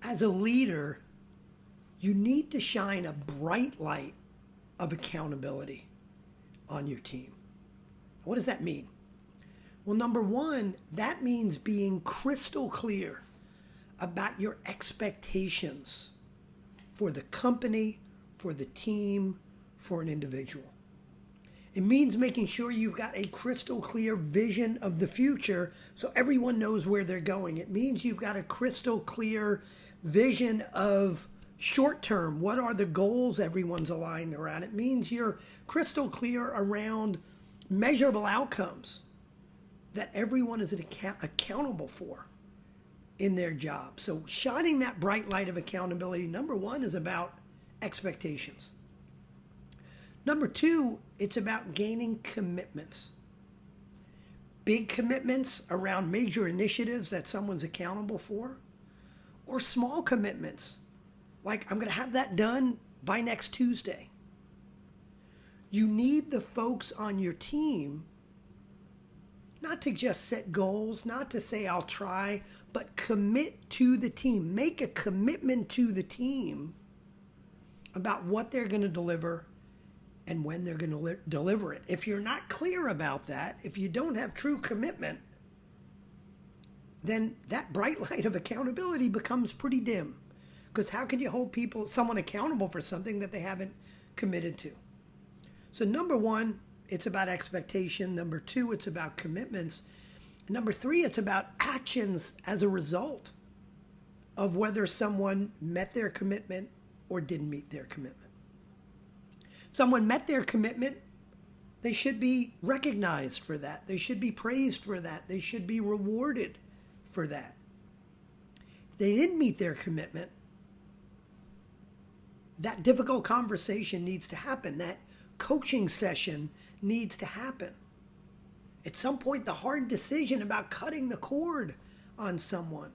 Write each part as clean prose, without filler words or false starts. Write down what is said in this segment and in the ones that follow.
As a leader, you need to shine a bright light of accountability on your team. What does that mean? Well, number one, that means being crystal clear about your expectations for the company, for the team, for an individual. It means making sure you've got a crystal clear vision of the future so everyone knows where they're going. It means you've got a crystal clear vision of short term. What are the goals everyone's aligned around? It means you're crystal clear around measurable outcomes that everyone is accountable for in their job. So shining that bright light of accountability, number one, is about expectations. Number two, it's about gaining commitments. Big commitments around major initiatives that someone's accountable for, or small commitments, like I'm going to have that done by next Tuesday. You need the folks on your team not to just set goals, not to say I'll try, but commit to the team. Make a commitment to the team about what they're going to deliver and when they're going to deliver it. If you're not clear about that, if you don't have true commitment, then that bright light of accountability becomes pretty dim. Because how can you hold someone accountable for something that they haven't committed to? So number one, it's about expectation. Number two, it's about commitments. And number three, it's about actions as a result of whether someone met their commitment or didn't meet their commitment. If someone met their commitment, they should be recognized for that. They should be praised for that. They should be rewarded for that. If they didn't meet their commitment, that difficult conversation needs to happen. That coaching session needs to happen. At some point, the hard decision about cutting the cord on someone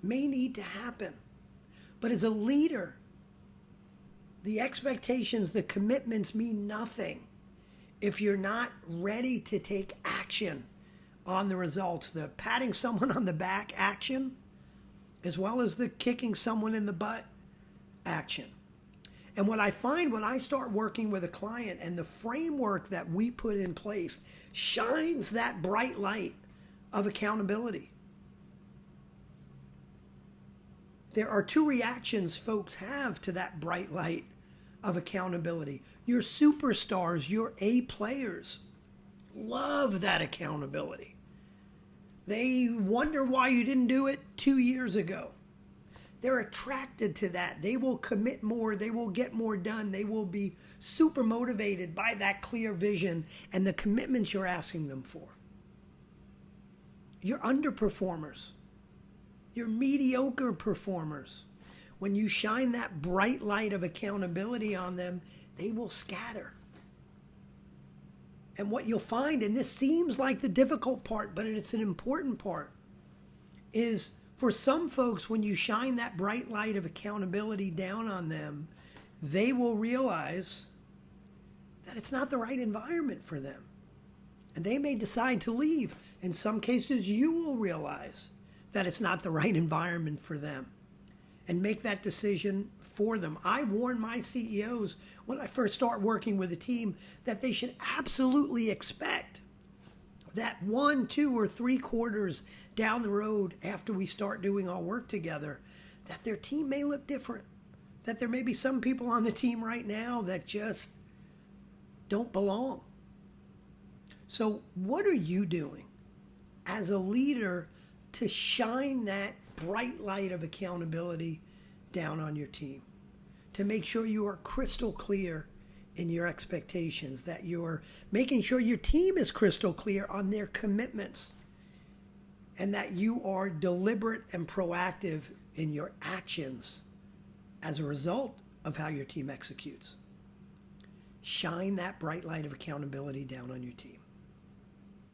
may need to happen. But as a leader, the expectations, the commitments mean nothing if you're not ready to take action on the results. The patting someone on the back action, as well as the kicking someone in the butt action. And what I find when I start working with a client and the framework that we put in place shines that bright light of accountability. There are two reactions folks have to that bright light of accountability. Your superstars, your A players, love that accountability. They wonder why you didn't do it 2 years ago. They're attracted to that. They will commit more. They will get more done. They will be super motivated by that clear vision and the commitments you're asking them for. Your underperformers, your mediocre performers, when you shine that bright light of accountability on them, they will scatter. And what you'll find, and this seems like the difficult part, but it's an important part, is for some folks, when you shine that bright light of accountability down on them, they will realize that it's not the right environment for them. And they may decide to leave. In some cases, you will realize that it's not the right environment for them and make that decision for them. I warn my CEOs when I first start working with a team that they should absolutely expect that 1, 2, or 3 quarters down the road after we start doing our work together, that their team may look different. That there may be some people on the team right now that just don't belong. So what are you doing as a leader to shine that bright light of accountability down on your team? To make sure you are crystal clear in your expectations, that you're making sure your team is crystal clear on their commitments, and that you are deliberate and proactive in your actions as a result of how your team executes. Shine that bright light of accountability down on your team.